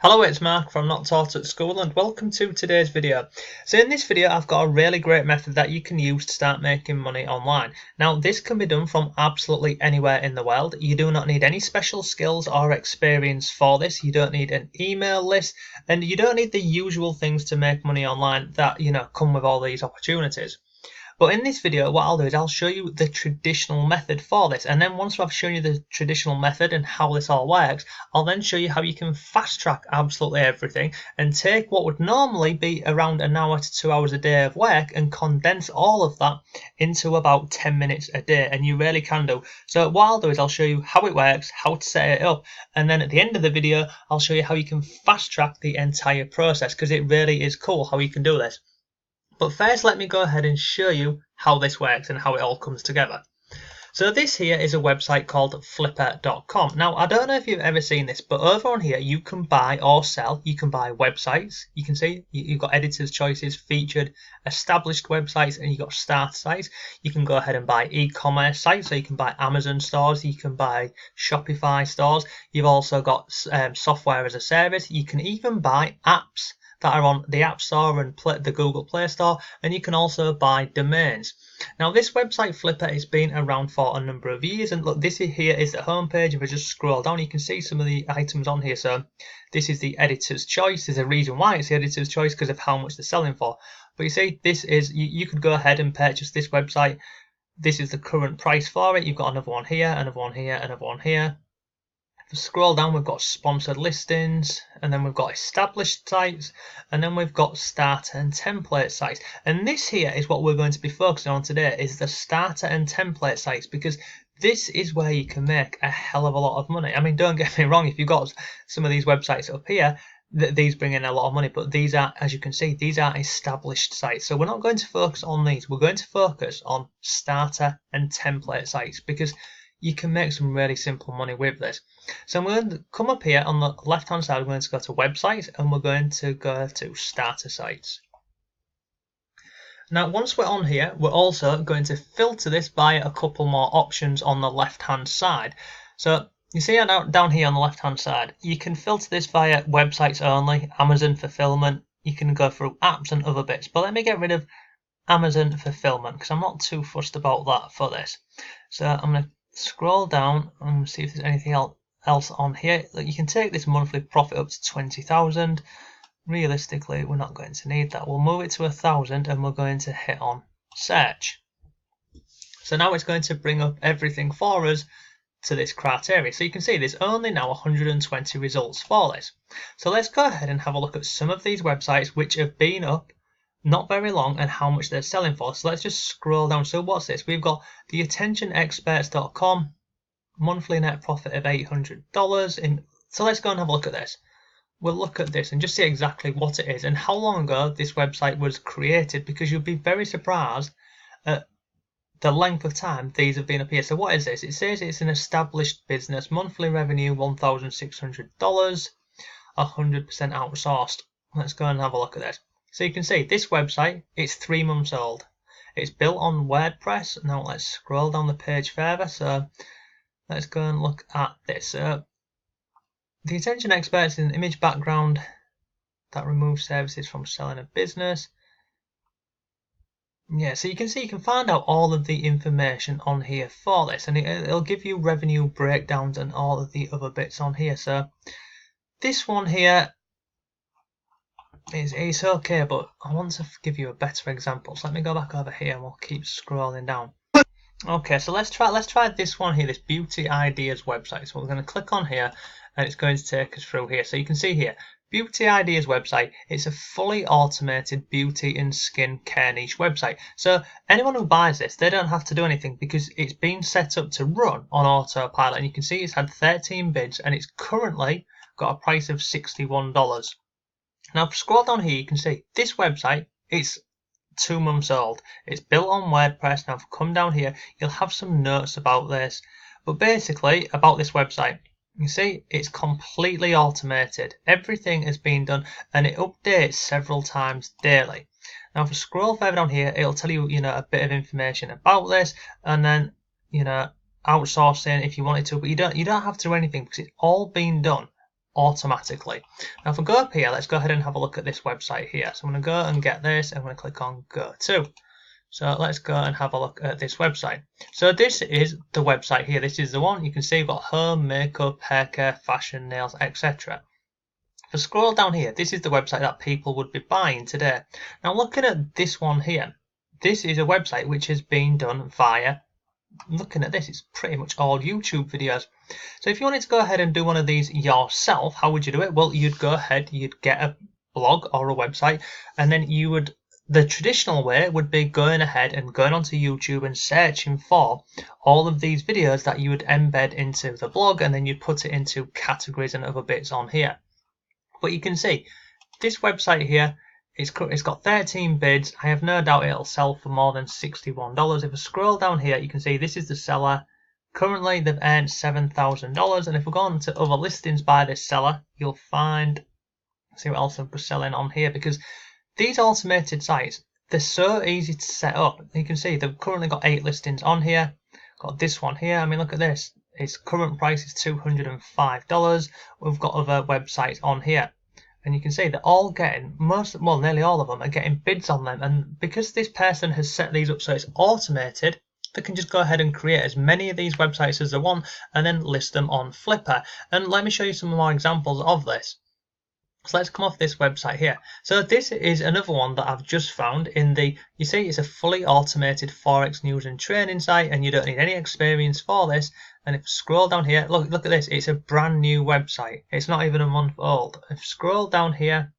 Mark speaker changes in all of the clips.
Speaker 1: Hello, it's Mark from Not Taught at School and welcome to today's video. So in this video I've got a really great method that you can use to start making money online. Now this can be done from absolutely anywhere in the world. You do not need any special skills or experience for this. You don't need an email list and you don't need the usual things to make money online that come with all these opportunities. But in this video, what I'll do is I'll show you the traditional method for this. And then once I've shown you the traditional method and how this all works, I'll then show you how you can fast track absolutely everything and take what would normally be around an hour to 2 hours a day of work and condense all of that into about 10 minutes a day. And you really can do. So what I'll do is I'll show you how it works, how to set it up. And then at the end of the video, I'll show you how you can fast track the entire process because it really is cool how you can do this. But first let me go ahead and show you how this works and how it all comes together. So this here is a website called flipper.com. Now I don't know if you've ever seen this, but over on here you can buy or sell. You can buy websites. You can see you've got editor's choices, featured, established websites, and you've got start sites. You can go ahead and buy e-commerce sites, so you can buy Amazon stores, you can buy Shopify stores. You've also got software as a service. You can even buy apps that are on the App Store and the Google Play Store, and you can also buy domains. Now this website Flipper has been around for a number of years, and look, this here is the homepage. If I just scroll down you can see some of the items on here. So this is the editor's choice. There's a reason why it's the editor's choice because of how much they're selling for. But you see, this is you could go ahead and purchase this website. This is the current price for it. You've got another one here, another one here, another one here. Scroll down, we've got sponsored listings, and then we've got established sites, and then we've got starter and template sites. And this here is what we're going to be focusing on today, is the starter and template sites, because this is where you can make a hell of a lot of money. I mean, don't get me wrong, if you've got some of these websites up here, these bring in a lot of money, but these are, as you can see, these are established sites. So we're not going to focus on these, we're going to focus on starter and template sites, because you can make some really simple money with this. So I'm going to come up here on the left hand side, we're going to go to websites and we're going to go to starter sites. Now once we're on here, we're also going to filter this by a couple more options on the left hand side. So you see down here on the left hand side, you can filter this via websites only, Amazon fulfillment, you can go through apps and other bits. But let me get rid of Amazon fulfillment because I'm not too fussed about that for this. So I'm going to scroll down and see if there's anything else on here. You can take this monthly profit up to 20,000. Realistically, we're not going to need that. We'll move it to 1,000 and we're going to hit on search. So now it's going to bring up everything for us to this criteria. So you can see there's only now 120 results for this. So let's go ahead and have a look at some of these websites which have been up not very long and how much they're selling for. So let's just scroll down. So what's this? We've got the attentionexperts.com, monthly net profit of $800. So let's go and have a look at this. We'll look at this and just see exactly what it is and how long ago this website was created, because you'll be very surprised at the length of time these have been up here. So what is this? It says it's an established business, monthly revenue $1,600, 100% outsourced. Let's go and have a look at this. So you can see this website, it's 3 months old. It's built on WordPress. Now let's scroll down the page further. So let's go and look at this. The attention experts in image background that removes services from selling a business. Yeah, so you can see you can find out all of the information on here for this, and it'll give you revenue breakdowns and all of the other bits on here. So this one here, it's okay, but I want to give you a better example. So let me go back over here and we'll keep scrolling down. Okay, so let's try this one here, this beauty ideas website. So we're going to click on here and it's going to take us through here. So you can see here, Beauty Ideas website. It's a fully automated beauty and skin care niche website. So anyone who buys this, they don't have to do anything because it's been set up to run on autopilot. And you can see it's had 13 bids and it's currently got a price of $61. Now if you scroll down here, you can see this website, it's 2 months old. It's built on WordPress. Now if you come down here, you'll have some notes about this. But basically about this website, you see it's completely automated. Everything has been done and it updates several times daily. Now if you scroll further down here, it'll tell you, a bit of information about this, and then, outsourcing if you wanted to, but you don't have to do anything because it's all been done automatically. Now if we go up here, let's go ahead and have a look at this website here. So I'm going to go and get this, and I'm going to click on go to. So let's go and have a look at this website. So this is the website here. This is the one. You can see we've got home, makeup, hair care, fashion, nails, etc. If I scroll down here, this is the website that people would be buying today. Now looking at this one here, this is a website which has been done via, looking at this, it's pretty much all YouTube videos. So if you wanted to go ahead and do one of these yourself, how would you do it? Well, you'd go ahead, you'd get a blog or a website, and then you would, the traditional way would be going ahead and going onto YouTube and searching for all of these videos that you would embed into the blog, and then you'd put it into categories and other bits on here. But you can see this website here, it's got 13 bids. I have no doubt it'll sell for more than $61. If I scroll down here, you can see this is the seller. Currently they've earned $7,000, and if we go on to other listings by this seller, you'll find, see what else I'm selling on here, because these automated sites, they're so easy to set up. You can see they've currently got 8 listings on here. Got this one here. I mean, look at this. Its current price is $205. We've got other websites on here, and you can see they're all getting, nearly all of them are getting bids on them. And because this person has set these up so it's automated, they can just go ahead and create as many of these websites as they want and then list them on Flipper. And let me show you some more examples of this. So let's come off this website here. So this is another one that I've just found in the, you see it's a fully automated Forex news and training site, and you don't need any experience for this. And if you scroll down here, look at this, it's a brand new website. It's not even a month old. If you scroll down here,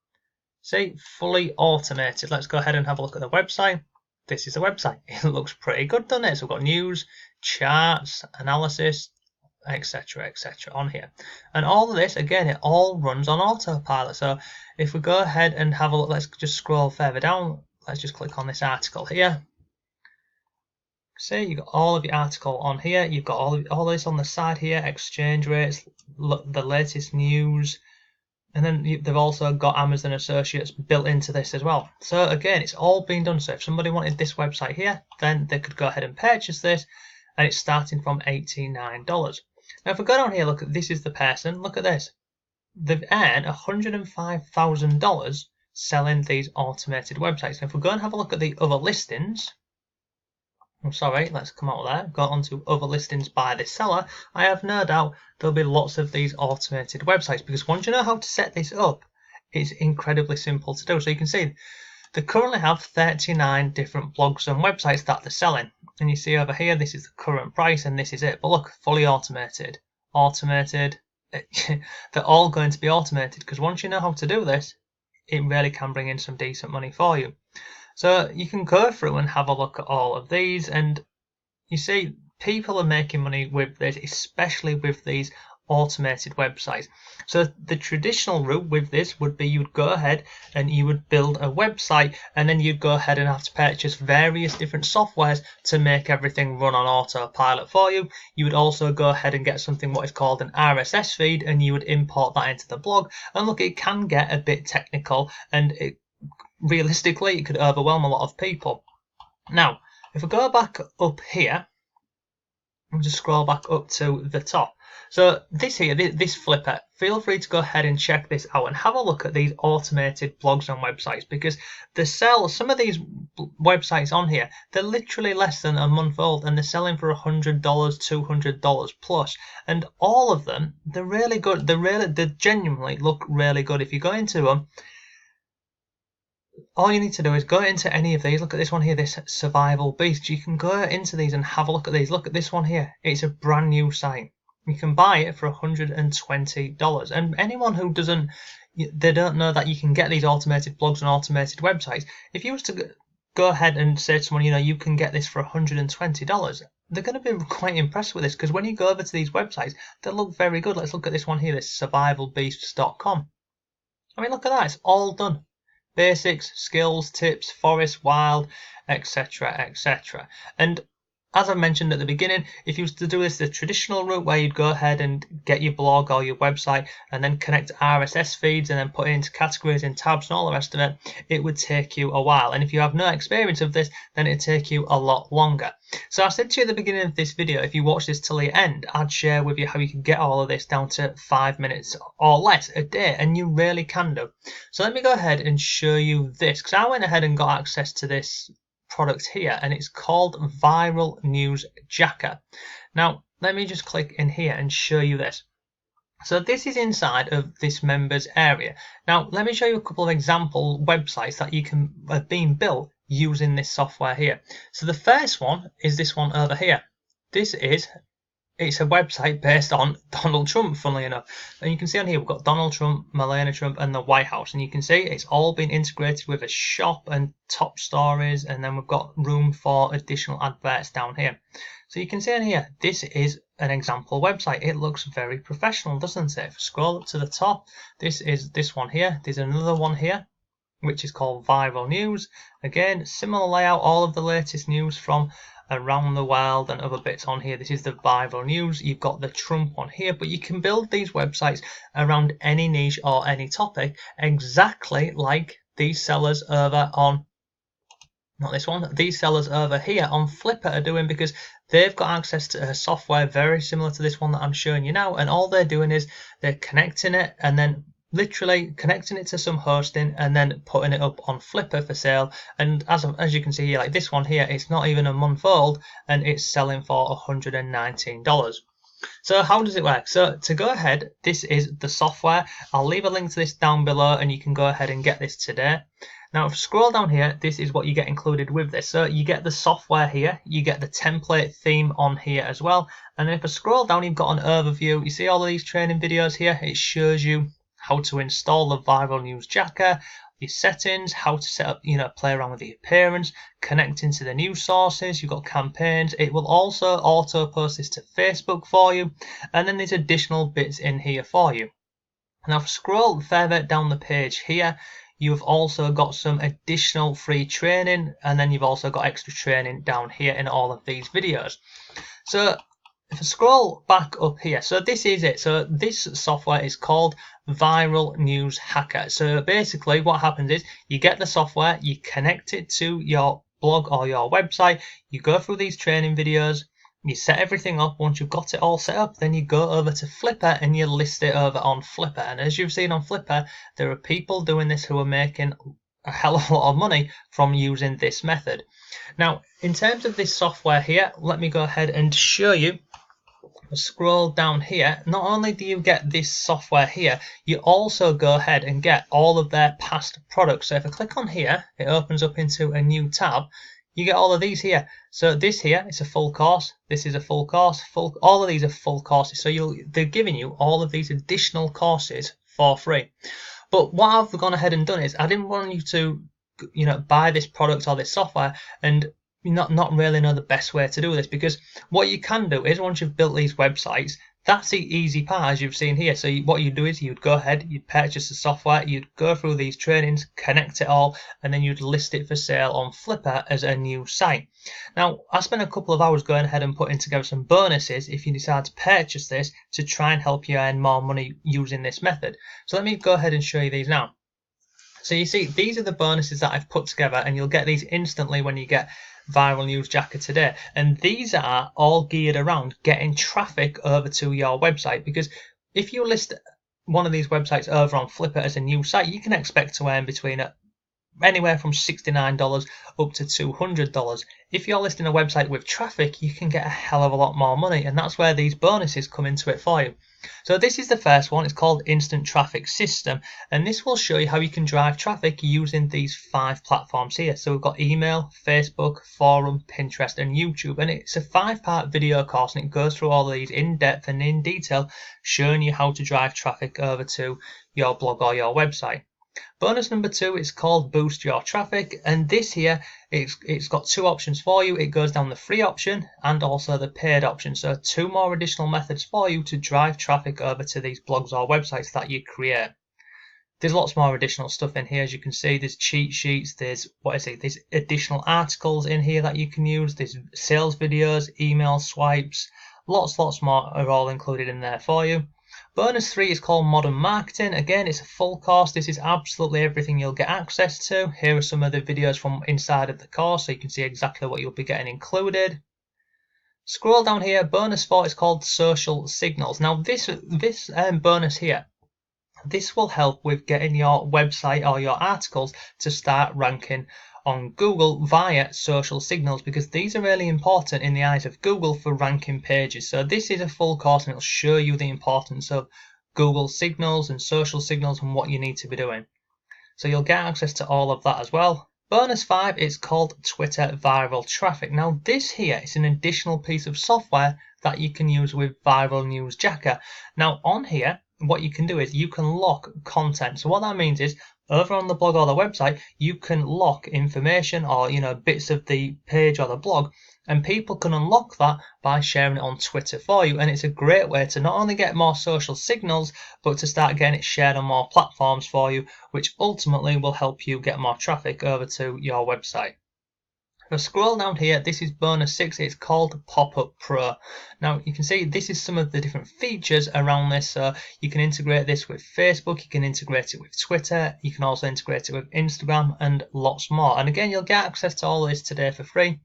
Speaker 1: see, fully automated. Let's go ahead and have a look at the website. This is the website. It looks pretty good, doesn't it? So we've got news, charts, analysis, etc, etc on here, and all of this, again, it all runs on autopilot. So if we go ahead and have a look, let's just scroll further down, let's just click on this article here. See, you've got all of your article on here, you've got all this on the side here, exchange rates, the latest news, and then they've also got Amazon Associates built into this as well. So again, it's all been done. So if somebody wanted this website here, then they could go ahead and purchase this, and it's starting from $89. Now if we go down here, look at this is the person, look at this. They've earned $105,000 selling these automated websites. Now if we go and have a look at the other listings, I'm sorry, let's come out of there, go on to other listings by this seller, I have no doubt there'll be lots of these automated websites, because once you know how to set this up, it's incredibly simple to do. So you can see they currently have 39 different blogs and websites that they're selling. And you see over here, this is the current price and this is it. But look, fully automated. Automated. They're all going to be automated, because once you know how to do this, it really can bring in some decent money for you. So you can go through and have a look at all of these, and you see people are making money with this, especially with these automated websites. So the traditional route with this would be you'd go ahead and you would build a website, and then you'd go ahead and have to purchase various different softwares to make everything run on autopilot for you. You would also go ahead and get something what is called an RSS feed, and you would import that into the blog. And look, it can get a bit technical, and realistically it could overwhelm a lot of people. Now if we go back up here, we'll just scroll back up to the top. So this here, this Flipper, feel free to go ahead and check this out and have a look at these automated blogs and websites, because they sell, some of these websites on here, they're literally less than a month old, and they're selling for $100, $200 plus, and all of them, they're really good. They genuinely look really good. If you go into them, all you need to do is go into any of these. Look at this one here, this Survival Beast. You can go into these and have a look at these. Look at this one here. It's a brand new site. You can buy it for $120. And anyone who they don't know that you can get these automated blogs and automated websites, if you was to go ahead and say to someone, you can get this for $120, they're going to be quite impressed with this, because when you go over to these websites, they look very good. Let's look at this one here, this survivalbeasts.com. I mean, look at that. It's all done. Basics, skills, tips, forest, wild, etc, etc. And as I mentioned at the beginning, if you was to do this the traditional route where you'd go ahead and get your blog or your website and then connect RSS feeds and then put it into categories and tabs and all the rest of it, it would take you a while. And if you have no experience of this, then it'd take you a lot longer. So I said to you at the beginning of this video, if you watch this till the end, I'd share with you how you can get all of this down to 5 minutes or less a day, and you really can do. So let me go ahead and show you this, because I went ahead and got access to this product here, and it's called Viral News Jacker. Now let me just click in here and show you this. So this is inside of this members area. Now let me show you a couple of example websites that you can have been built using this software here. So the first one is this one over here. It's a website based on Donald Trump, funnily enough. And you can see on here we've got Donald Trump, Melania Trump and the White House. And you can see it's all been integrated with a shop and top stories, and then we've got room for additional adverts down here. So you can see on here, this is an example website. It looks very professional, doesn't it? If I scroll up to the top, this is this one here. There's another one here, which is called Viral News. Again, similar layout, all of the latest news from around the world and other bits on here. This is the Viral News. You've got the Trump one here, but you can build these websites around any niche or any topic, exactly like these sellers over on, not this one, these sellers over here on Flipper are doing, because they've got access to a software very similar to this one that I'm showing you now, and all they're doing is they're connecting it and then literally connecting it to some hosting and then putting it up on Flipper for sale. And as you can see here, like this one here, it's not even a month old and it's selling for $119. So how does it work? So to go ahead, this is the software. I'll leave a link to this down below and you can go ahead and get this today. Now if you scroll down here, this is what you get included with this. So you get the software here, you get the template theme on here as well. And then if I scroll down, you've got an overview. You see all of these training videos here. It shows you how to install the Viral News Jacker, your settings, how to set up, play around with the appearance, connecting to the news sources. You've got campaigns. It will also auto post this to Facebook for you, and then there's additional bits in here for you. Now if I scroll further down the page here, you've also got some additional free training, and then you've also got extra training down here in all of these videos. So if I scroll back up here, so this is it. So this software is called Viral News Hacker. So basically what happens is you get the software, you connect it to your blog or your website, you go through these training videos, you set everything up. Once you've got it all set up, then you go over to Flipper and you list it over on Flipper. And as you've seen on Flipper, there are people doing this who are making a hell of a lot of money from using this method. Now in terms of this software here, let me go ahead and show you. Scroll down here, not only do you get this software here, you also go ahead and get all of their past products. So if I click on here, it opens up into a new tab. You get all of these here. So this here is a full course, this is a full course, all of these are full courses. So they're giving you all of these additional courses for free. But what I've gone ahead and done is I didn't want you to buy this product or this software and not really know the best way to do this, because what you can do is once you've built these websites, that's the easy part, as you've seen here. So what you do is you'd go ahead, you'd purchase the software, you'd go through these trainings, connect it all, and then you'd list it for sale on Flipper as a new site. Now I spent a couple of hours going ahead and putting together some bonuses if you decide to purchase this to try and help you earn more money using this method. So let me go ahead and show you these now. So you see, these are the bonuses that I've put together, and you'll get these instantly when you get Viral News Jacker today. And these are all geared around getting traffic over to your website, because if you list one of these websites over on Flipper as a new site, you can expect to earn between anywhere from $69 up to $200. If you're listing a website with traffic, you can get a hell of a lot more money, and that's where these bonuses come into it for you. So this is the first one. It's called Instant Traffic System, and this will show you how you can drive traffic using these 5 platforms here. So we've got email, Facebook, forum, Pinterest and YouTube, and it's a 5-part video course, and it goes through all of these in depth and in detail, showing you how to drive traffic over to your blog or your website. Bonus number 2 is called Boost Your Traffic, and this here, it's got 2 options for you. It goes down the free option and also the paid option, so 2 more additional methods for you to drive traffic over to these blogs or websites that you create. There's lots more additional stuff in here. As you can see, there's cheat sheets, there's there's additional articles in here that you can use, there's sales videos, email swipes, lots more are all included in there for you. Bonus 3 is called Modern Marketing. Again, it's a full course. This is absolutely everything you'll get access to. Here are some of the videos from inside of the course so you can see exactly what you'll be getting included. Scroll down here. Bonus 4 is called Social Signals. Now this bonus here, this will help with getting your website or your articles to start ranking on Google via social signals, because these are really important in the eyes of Google for ranking pages. So this is a full course and it'll show you the importance of Google signals and social signals and what you need to be doing. So you'll get access to all of that as well. Bonus 5 is called Twitter Viral Traffic. Now this here is an additional piece of software that you can use with Viral News Jacker. Now on here, what you can do is you can lock content. So what that means is over on the blog or the website, you can lock information or bits of the page or the blog, and people can unlock that by sharing it on Twitter for you. And it's a great way to not only get more social signals, but to start getting it shared on more platforms for you, which ultimately will help you get more traffic over to your website. So scroll down here, this is bonus 6, it's called Pop-Up Pro. Now you can see this is some of the different features around this. So you can integrate this with Facebook, you can integrate it with Twitter, you can also integrate it with Instagram and lots more. And again, you'll get access to all of this today for free.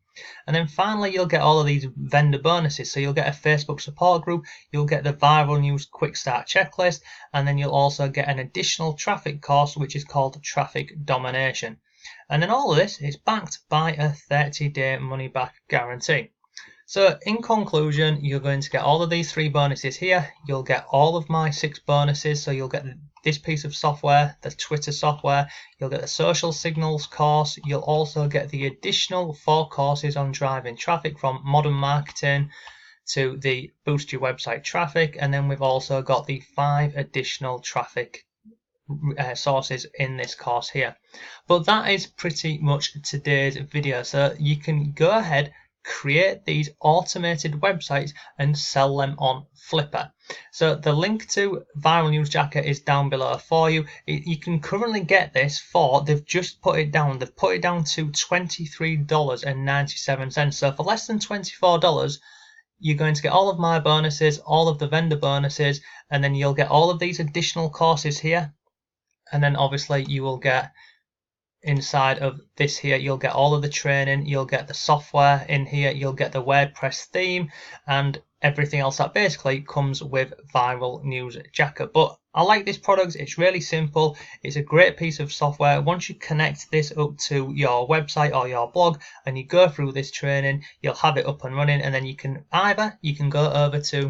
Speaker 1: And then finally, you'll get all of these vendor bonuses. So you'll get a Facebook support group, you'll get the Viral News Quick Start Checklist, and then you'll also get an additional traffic course, which is called Traffic Domination. And then all of this is backed by a 30-day money-back guarantee. So in conclusion, you're going to get all of these 3 bonuses here. You'll get all of my 6 bonuses. So you'll get this piece of software, the Twitter software. You'll get the social signals course. You'll also get the additional 4 courses on driving traffic, from modern marketing to the boost your website traffic. And then we've also got the 5 additional traffic sources in this course here. But that is pretty much today's video. So you can go ahead, create these automated websites and sell them on Flipper. So the link to Viral News Jacker is down below for you. You can currently get this for, they've just put it down, they've put it down to $23.97. So for less than $24, you're going to get all of my bonuses, all of the vendor bonuses, and then you'll get all of these additional courses here. And then obviously you will get inside of this here, you'll get all of the training, you'll get the software in here, you'll get the WordPress theme and everything else that basically comes with Viral News Jacker. But I like this product, it's really simple, it's a great piece of software. Once you connect this up to your website or your blog and you go through this training, you'll have it up and running, and then you can go over to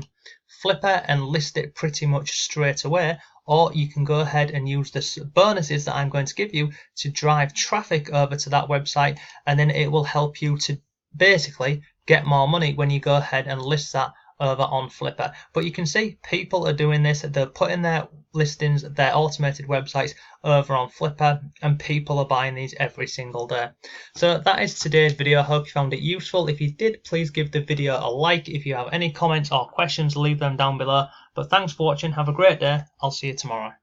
Speaker 1: Flipper and list it pretty much straight away, or you can go ahead and use the bonuses that I'm going to give you to drive traffic over to that website, and then it will help you to basically get more money when you go ahead and list that over on Flipper. But you can see people are doing this, they're putting their listings, their automated websites over on Flipper, and people are buying these every single day. So that is today's video. I hope you found it useful. If you did, please give the video a like. If you have any comments or questions, leave them down below. But thanks for watching, have a great day, I'll see you tomorrow.